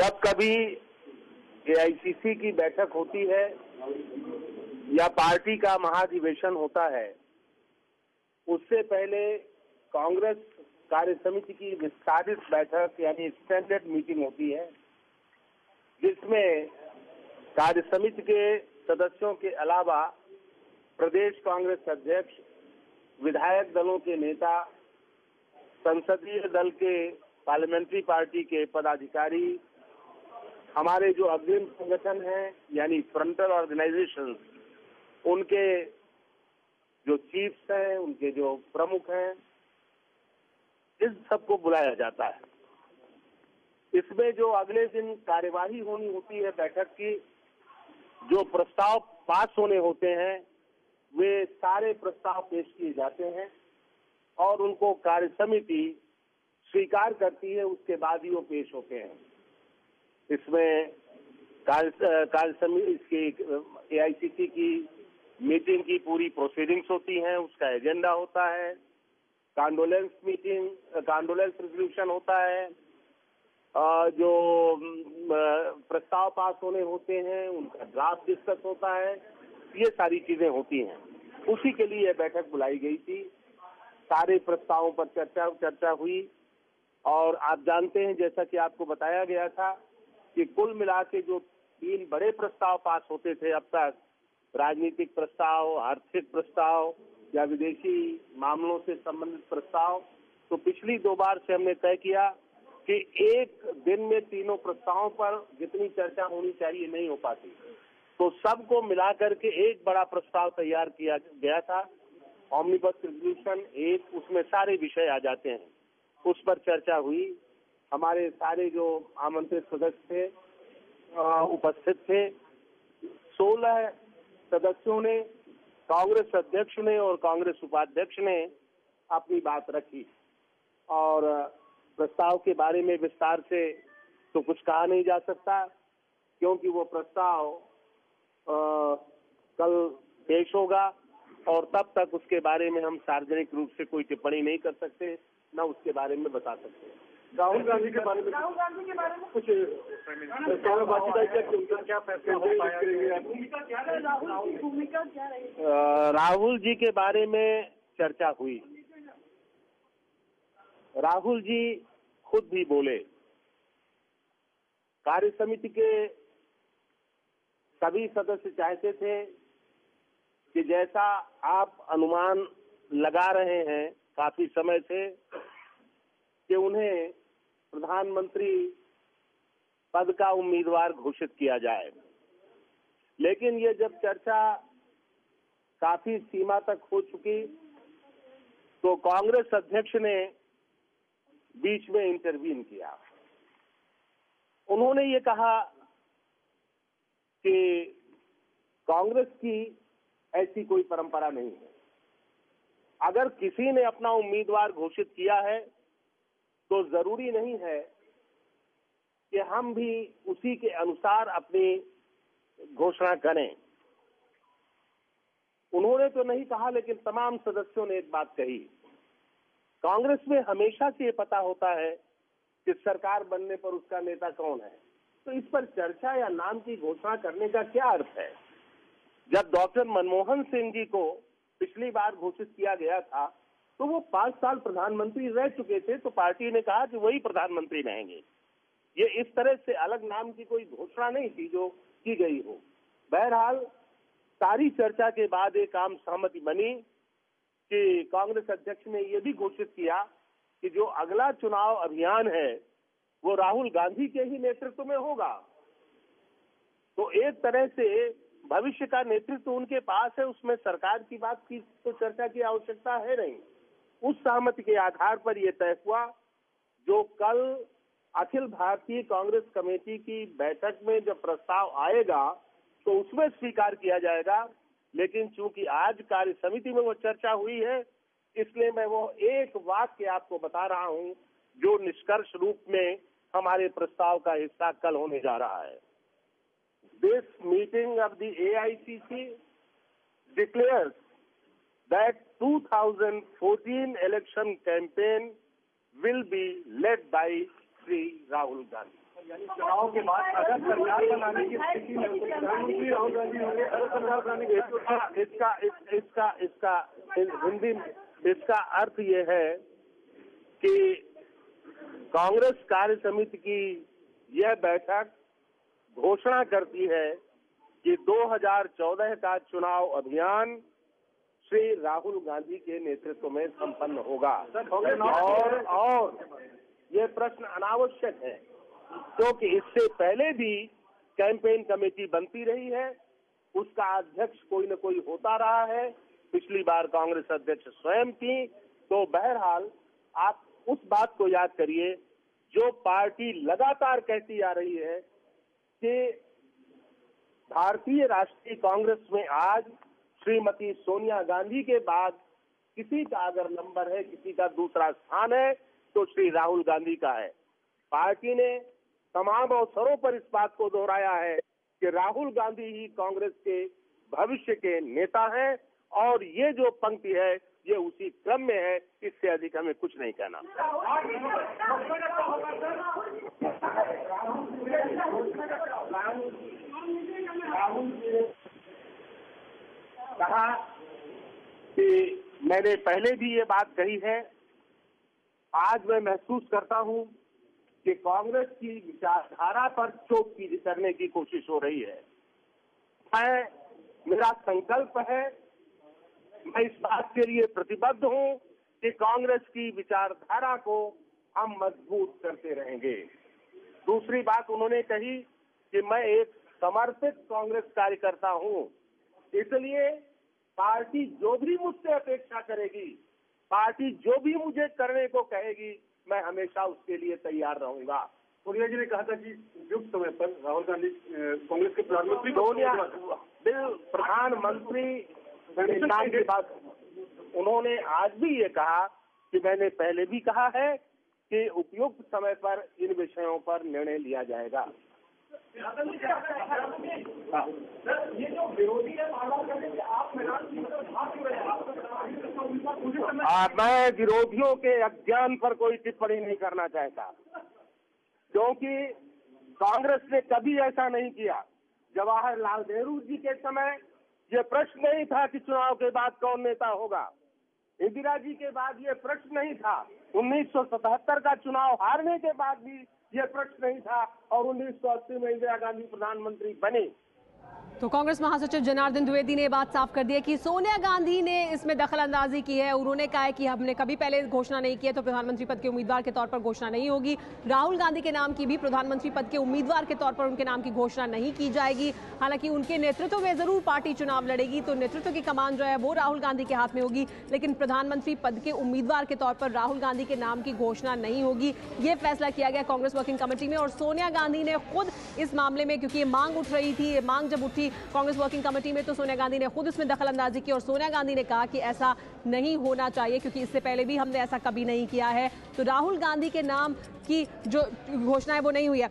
जब कभी एआईसीसी की बैठक होती है या पार्टी का महाधिवेशन होता है, उससे पहले कांग्रेस कार्य समिति की विस्तारित बैठक यानी एक्सटेंडेड मीटिंग होती है, जिसमें कार्य समिति के सदस्यों के अलावा प्रदेश कांग्रेस अध्यक्ष, विधायक दलों के नेता, संसदीय दल के पार्लियामेंट्री पार्टी के पदाधिकारी, हमारे जो अग्रिम संगठन हैं यानी फ्रंटल ऑर्गेनाइजेशंस, उनके जो चीफ्स हैं, उनके जो प्रमुख हैं, इस सबको बुलाया जाता है। इसमें जो अगले दिन कार्यवाही होनी होती है बैठक की, जो प्रस्ताव पास होने होते हैं, वे सारे प्रस्ताव पेश किए जाते हैं और उनको कार्य समिति स्वीकार करती है, उसके बाद ही वो पेश होते हैं। इसमें कार्य समिति इसकी एआईसीसी की मीटिंग की पूरी प्रोसीडिंग्स होती हैं, उसका एजेंडा होता है, कॉन्डोलेंस रेजोल्यूशन होता है, जो प्रस्ताव पास होने होते हैं उनका ड्राफ्ट डिस्कस होता है, ये सारी चीजें होती हैं। उसी के लिए यह बैठक बुलाई गई थी। सारे प्रस्तावों पर चर्चा हुई और आप जानते हैं, जैसा कि आपको बताया गया था, कि कुल मिला के जो 3 बड़े प्रस्ताव पास होते थे अब तक, राजनीतिक प्रस्ताव, आर्थिक प्रस्ताव या विदेशी मामलों से संबंधित प्रस्ताव, तो पिछली 2 बार से हमने तय किया कि एक दिन में तीनों प्रस्तावों पर जितनी चर्चा होनी चाहिए नहीं हो पाती, तो सबको मिलाकर के एक बड़ा प्रस्ताव तैयार किया गया था, ऑमनिबस रेजोल्यूशन 1, उसमें सारे विषय आ जाते हैं। उस पर चर्चा हुई। हमारे सारे जो आमंत्रित सदस्य थे उपस्थित थे। 16 सदस्यों ने, कांग्रेस अध्यक्ष ने और कांग्रेस उपाध्यक्ष ने अपनी बात रखी और प्रस्ताव के बारे में विस्तार से तो कुछ कहा नहीं जा सकता, क्योंकि वो प्रस्ताव कल पेश होगा और तब तक उसके बारे में हम सार्वजनिक रूप से कोई टिप्पणी नहीं कर सकते, न उसके बारे में बता सकते। राहुल गांधी के बारे में कुछ क्या फैसला हो पाया? राहुल जी के बारे में चर्चा हुई। राहुल जी खुद भी बोले। कार्य समिति के सभी सदस्य चाहते थे कि जैसा आप अनुमान लगा रहे हैं काफी समय से कि उन्हें प्रधानमंत्री पद का उम्मीदवार घोषित किया जाए, लेकिन ये जब चर्चा काफी सीमा तक हो चुकी तो कांग्रेस अध्यक्ष ने बीच में इंटरवीन किया। उन्होंने ये कहा कि कांग्रेस की ऐसी कोई परंपरा नहीं है, अगर किसी ने अपना उम्मीदवार घोषित किया है तो जरूरी नहीं है कि हम भी उसी के अनुसार अपनी घोषणा करें। उन्होंने तो नहीं कहा, लेकिन तमाम सदस्यों ने एक बात कही, कांग्रेस में हमेशा से ये पता होता है कि सरकार बनने पर उसका नेता कौन है, तो इस पर चर्चा या नाम की घोषणा करने का क्या अर्थ है? जब डॉक्टर मनमोहन सिंह जी को पिछली बार घोषित किया गया था तो वो 5 साल प्रधानमंत्री रह चुके थे, तो पार्टी ने कहा कि वही प्रधानमंत्री रहेंगे। ये इस तरह से अलग नाम की कोई घोषणा नहीं थी जो की गई हो। बहरहाल सारी चर्चा के बाद एक आम सहमति बनी कि कांग्रेस अध्यक्ष ने यह भी घोषित किया कि जो अगला चुनाव अभियान है वो राहुल गांधी के ही नेतृत्व में होगा। तो एक तरह से भविष्य का नेतृत्व उनके पास है, उसमें सरकार की बात की तो चर्चा की आवश्यकता है नहीं। उस सहमति के आधार पर यह तय हुआ, जो कल अखिल भारतीय कांग्रेस कमेटी की बैठक में जब प्रस्ताव आएगा तो उसमें स्वीकार किया जाएगा, लेकिन चूंकि आज कार्य समिति में वो चर्चा हुई है, इसलिए मैं वो एक वाक्य आपको बता रहा हूं जो निष्कर्ष रूप में हमारे प्रस्ताव का हिस्सा कल होने जा रहा है। This meeting of the AICC declares that 2014 election campaign will be led by Shri Rahul Gandhi. चुनाव के बाद अगर सरकार बनाने की स्थिति में प्रधानमंत्री राहुल गांधी होंगे, अगर सरकार बनाने की इसका हिंदी इसका अर्थ ये है कि कांग्रेस कार्य समिति की यह बैठक घोषणा करती है कि 2014 का चुनाव अभियान श्री राहुल गांधी के नेतृत्व में संपन्न होगा। और ये प्रश्न अनावश्यक है क्योंकि इससे पहले भी कैंपेन कमेटी बनती रही है, उसका अध्यक्ष कोई न कोई होता रहा है। पिछली बार कांग्रेस अध्यक्ष स्वयं थी। तो बहरहाल आप उस बात को याद करिए जो पार्टी लगातार कहती आ रही है कि भारतीय राष्ट्रीय कांग्रेस में आज श्रीमती सोनिया गांधी के बाद किसी का अगर नंबर है, किसी का दूसरा स्थान है तो श्री राहुल गांधी का है। पार्टी ने तमाम अवसरों पर इस बात को दोहराया है कि राहुल गांधी ही कांग्रेस के भविष्य के नेता हैं और ये जो पंक्ति है ये उसी क्रम में है। इससे अधिक हमें कुछ नहीं कहना। कहा कि मैंने पहले भी ये बात कही है, आज मैं महसूस करता हूं कि कांग्रेस की विचारधारा पर चोट करने की कोशिश हो रही है। मेरा संकल्प है, मैं इस बात के लिए प्रतिबद्ध हूं कि कांग्रेस की विचारधारा को हम मजबूत करते रहेंगे। दूसरी बात उन्होंने कही कि मैं एक समर्पित कांग्रेस कार्यकर्ता हूं, इसलिए पार्टी जो भी मुझसे अपेक्षा करेगी, पार्टी जो भी मुझे करने को कहेगी, मैं हमेशा उसके लिए तैयार रहूंगा। सोनिया जी ने कहा था कि उपयुक्त समय पर राहुल गांधी कांग्रेस के प्रधानमंत्री नाम की बात उन्होंने आज भी ये कहा कि मैंने पहले भी कहा है कि उपयुक्त समय पर इन विषयों पर निर्णय लिया जाएगा। मैं विरोधियों के अज्ञान पर कोई टिप्पणी नहीं करना चाहता क्योंकि कांग्रेस ने कभी ऐसा नहीं किया। जवाहरलाल नेहरू जी के समय यह प्रश्न नहीं था कि चुनाव के बाद कौन नेता होगा। इंदिरा जी के बाद यह प्रश्न नहीं था। 1977 का चुनाव हारने के बाद भी यह प्रश्न नहीं था और 1980 में इंदिरा गांधी प्रधानमंत्री बनी। तो कांग्रेस महासचिव जनार्दन द्विवेदी ने बात साफ कर दी है कि सोनिया गांधी ने इसमें दखल अंदाजी की है। उन्होंने कहा है कि हमने कभी पहले घोषणा नहीं की है तो प्रधानमंत्री पद के उम्मीदवार के तौर पर घोषणा नहीं होगी। राहुल गांधी के नाम की भी प्रधानमंत्री पद के उम्मीदवार के तौर पर उनके नाम की घोषणा नहीं की जाएगी। हालांकि उनके नेतृत्व में जरूर पार्टी चुनाव लड़ेगी, तो नेतृत्व की कमान जो है वो राहुल गांधी के हाथ में होगी, लेकिन प्रधानमंत्री पद के उम्मीदवार के तौर पर राहुल गांधी के नाम की घोषणा नहीं होगी। ये फैसला किया गया कांग्रेस वर्किंग कमेटी में और सोनिया गांधी ने खुद इस मामले में, क्योंकि ये मांग उठ रही थी, ये मांग जब उठी कांग्रेस वर्किंग कमेटी में तो सोनिया गांधी ने खुद इसमें दखल अंदाजी की और सोनिया गांधी ने कहा कि ऐसा नहीं होना चाहिए क्योंकि इससे पहले भी हमने ऐसा कभी नहीं किया है। तो राहुल गांधी के नाम की जो घोषणा है वो नहीं हुई है।